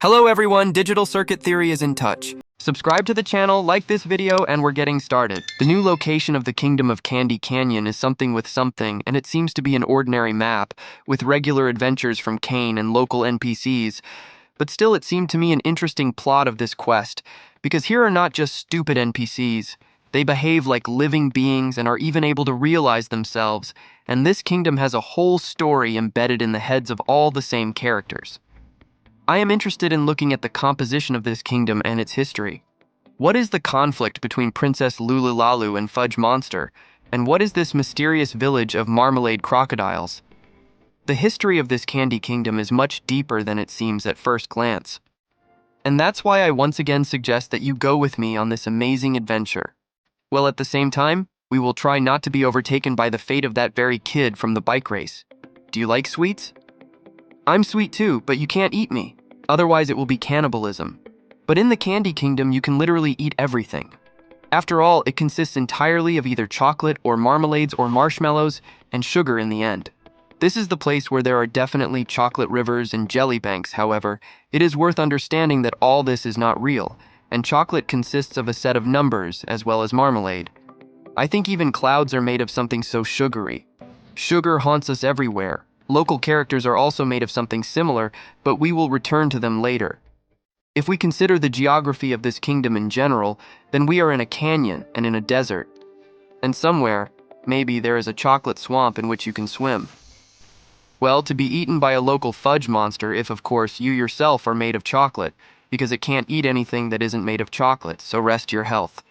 Hello everyone, Digital Circuit Theory is in touch. Subscribe to the channel, like this video, and we're getting started. The new location of the Kingdom of Candy Canyon is something with something, and it seems to be an ordinary map, with regular adventures from Kane and local NPCs. But still, it seemed to me an interesting plot of this quest, because here are not just stupid NPCs. They behave like living beings and are even able to realize themselves, and this kingdom has a whole story embedded in the heads of all the same characters. I am interested in looking at the composition of this kingdom and its history. What is the conflict between Princess Lululalu and Fudge Monster, and what is this mysterious village of marmalade crocodiles? The history of this candy kingdom is much deeper than it seems at first glance. And that's why I once again suggest that you go with me on this amazing adventure. While at the same time, we will try not to be overtaken by the fate of that very kid from the bike race. Do you like sweets? I'm sweet too, but you can't eat me. Otherwise it will be cannibalism. But in the Candy Kingdom, you can literally eat everything. After all, it consists entirely of either chocolate or marmalades or marshmallows and sugar in the end. This is the place where there are definitely chocolate rivers and jelly banks. However, it is worth understanding that all this is not real, and chocolate consists of a set of numbers as well as marmalade. I think even clouds are made of something so sugary. Sugar haunts us everywhere. Local characters are also made of something similar, but we will return to them later. If we consider the geography of this kingdom in general, then we are in a canyon and in a desert. And somewhere, maybe there is a chocolate swamp in which you can swim. Well, to be eaten by a local fudge monster if, of course, you yourself are made of chocolate, because it can't eat anything that isn't made of chocolate, so rest your health.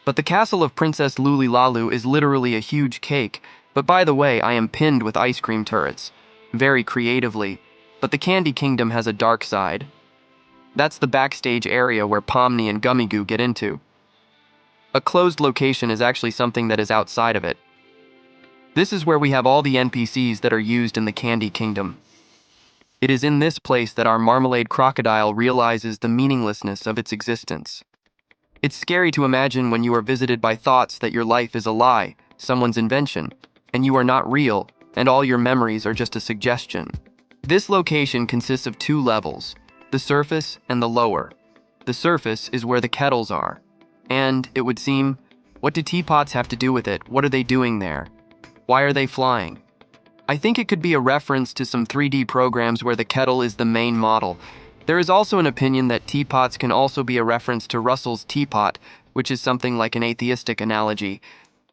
But the castle of Princess Lulilalu is literally a huge cake. But by the way, I am pinned with ice cream turrets. Very creatively. But the Candy Kingdom has a dark side. That's the backstage area where Pomni and Gummigoo get into. A closed location is actually something that is outside of it. This is where we have all the NPCs that are used in the Candy Kingdom. It is in this place that our marmalade crocodile realizes the meaninglessness of its existence. It's scary to imagine when you are visited by thoughts that your life is a lie, someone's invention, and you are not real, and all your memories are just a suggestion. This location consists of two levels, the surface and the lower. The surface is where the kettles are. And, it would seem, what do teapots have to do with it? What are they doing there? Why are they flying? I think it could be a reference to some 3D programs where the kettle is the main model. There is also an opinion that teapots can also be a reference to Russell's teapot, which is something like an atheistic analogy,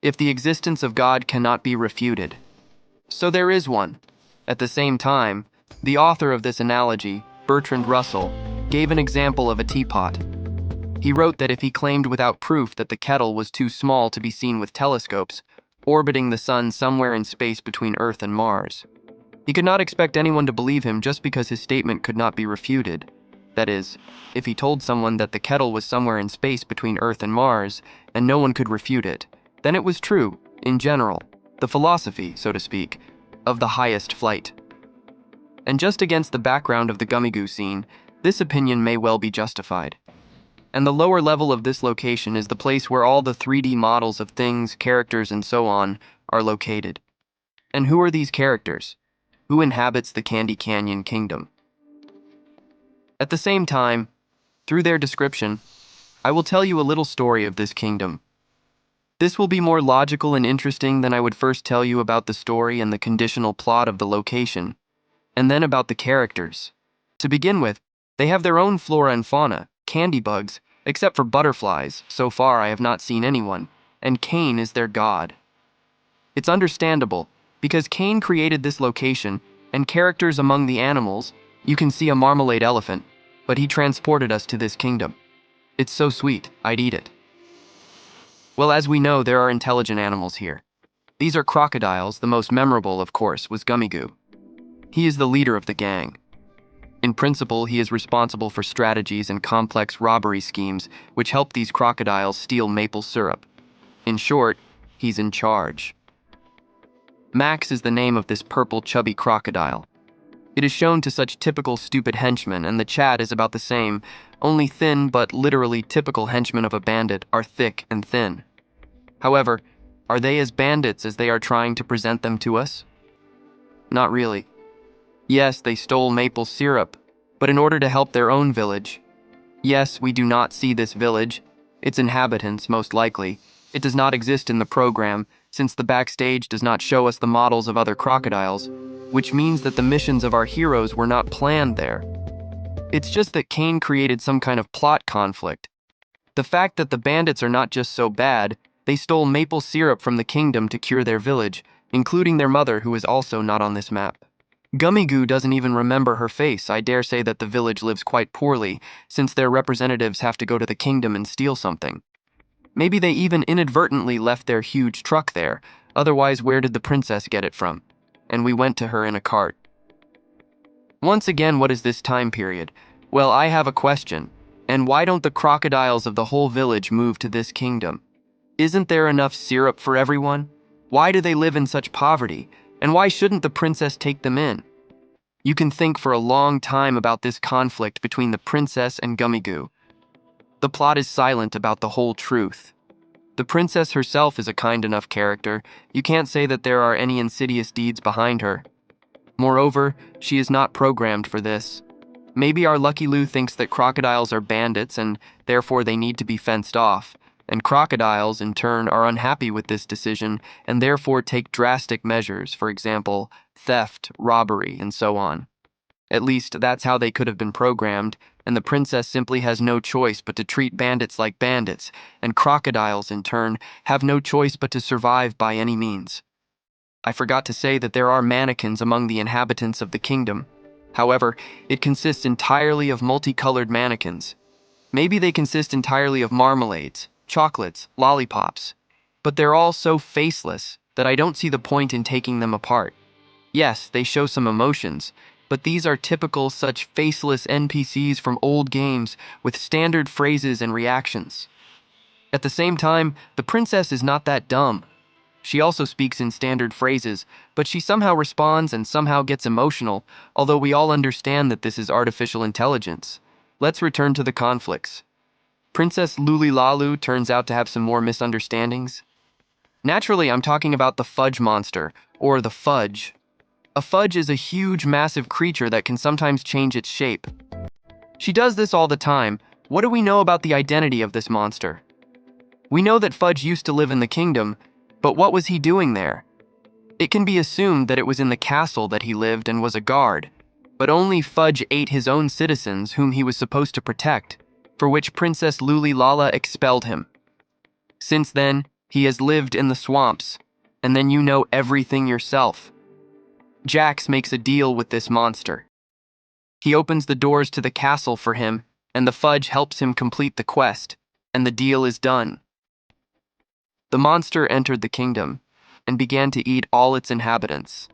if the existence of God cannot be refuted. So there is one. At the same time, the author of this analogy, Bertrand Russell, gave an example of a teapot. He wrote that if he claimed without proof that the kettle was too small to be seen with telescopes, orbiting the sun somewhere in space between Earth and Mars, he could not expect anyone to believe him just because his statement could not be refuted. That is, if he told someone that the kettle was somewhere in space between Earth and Mars, and no one could refute it, then it was true, in general, the philosophy, so to speak, of the highest flight. And just against the background of the Gummigoo scene, this opinion may well be justified. And the lower level of this location is the place where all the 3D models of things, characters, and so on are located. And who are these characters? Who inhabits the Candy Canyon Kingdom? At the same time, through their description, I will tell you a little story of this kingdom. This will be more logical and interesting than I would first tell you about the story and the conditional plot of the location, and then about the characters. To begin with, they have their own flora and fauna, candy bugs, except for butterflies. So far I have not seen anyone, and Kane is their god. It's understandable, because Kane created this location, and characters among the animals, you can see a marmalade elephant, but he transported us to this kingdom. It's so sweet, I'd eat it. Well, as we know, there are intelligent animals here. These are crocodiles. The most memorable, of course, was Gummigoo. He is the leader of the gang. In principle, he is responsible for strategies and complex robbery schemes which help these crocodiles steal maple syrup. In short, he's in charge. Max is the name of this purple chubby crocodile. It is shown to such typical stupid henchmen, and the chat is about the same, only thin but literally typical henchmen of a bandit are thick and thin. However, are they as bandits as they are trying to present them to us? Not really. Yes, they stole maple syrup, but in order to help their own village. Yes, we do not see this village, its inhabitants most likely. It does not exist in the program, since the backstage does not show us the models of other crocodiles, which means that the missions of our heroes were not planned there. It's just that Kane created some kind of plot conflict. The fact that the bandits are not just so bad, they stole maple syrup from the kingdom to cure their village, including their mother, who is also not on this map. Gummigoo doesn't even remember her face. I dare say that the village lives quite poorly, since their representatives have to go to the kingdom and steal something. Maybe they even inadvertently left their huge truck there, otherwise where did the princess get it from? And we went to her in a cart. Once again, what is this time period? Well, I have a question. And why don't the crocodiles of the whole village move to this kingdom? Isn't there enough syrup for everyone? Why do they live in such poverty? And why shouldn't the princess take them in? You can think for a long time about this conflict between the princess and Gummigoo. The plot is silent about the whole truth. The princess herself is a kind enough character. You can't say that there are any insidious deeds behind her. Moreover, she is not programmed for this. Maybe our Lucky Lou thinks that crocodiles are bandits and therefore they need to be fenced off, and crocodiles, in turn, are unhappy with this decision and therefore take drastic measures, for example, theft, robbery, and so on. At least that's how they could have been programmed, and the princess simply has no choice but to treat bandits like bandits, and crocodiles, in turn, have no choice but to survive by any means. I forgot to say that there are mannequins among the inhabitants of the kingdom. However, it consists entirely of multicolored mannequins. Maybe they consist entirely of marmalades, chocolates, lollipops. But they're all so faceless that I don't see the point in taking them apart. Yes, they show some emotions, but these are typical such faceless NPCs from old games with standard phrases and reactions. At the same time, the princess is not that dumb. She also speaks in standard phrases, but she somehow responds and somehow gets emotional, although we all understand that this is artificial intelligence. Let's return to the conflicts. Princess Lulilalu turns out to have some more misunderstandings. Naturally, I'm talking about the fudge monster, or the fudge. A fudge is a huge, massive creature that can sometimes change its shape. She does this all the time. What do we know about the identity of this monster? We know that Fudge used to live in the kingdom, but what was he doing there? It can be assumed that it was in the castle that he lived and was a guard, but only Fudge ate his own citizens whom he was supposed to protect, for which Princess Lulilala expelled him. Since then, he has lived in the swamps, and then you know everything yourself. Jax makes a deal with this monster. He opens the doors to the castle for him, and the Fudge helps him complete the quest, and the deal is done. The monster entered the kingdom and began to eat all its inhabitants.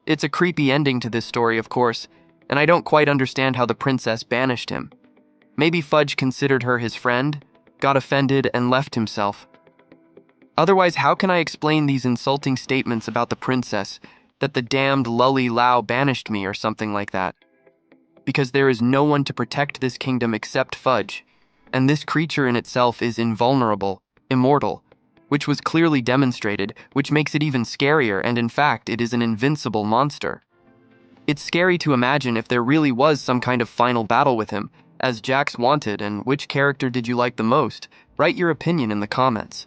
It's a creepy ending to this story, of course, and I don't quite understand how the princess banished him. Maybe Fudge considered her his friend, got offended, and left himself. Otherwise, how can I explain these insulting statements about the princess, that the damned Lully Lao banished me or something like that? Because there is no one to protect this kingdom except Fudge, and this creature in itself is invulnerable, immortal, which was clearly demonstrated, which makes it even scarier, and in fact, it is an invincible monster. It's scary to imagine if there really was some kind of final battle with him, as Jax wanted, and which character did you like the most? Write your opinion in the comments.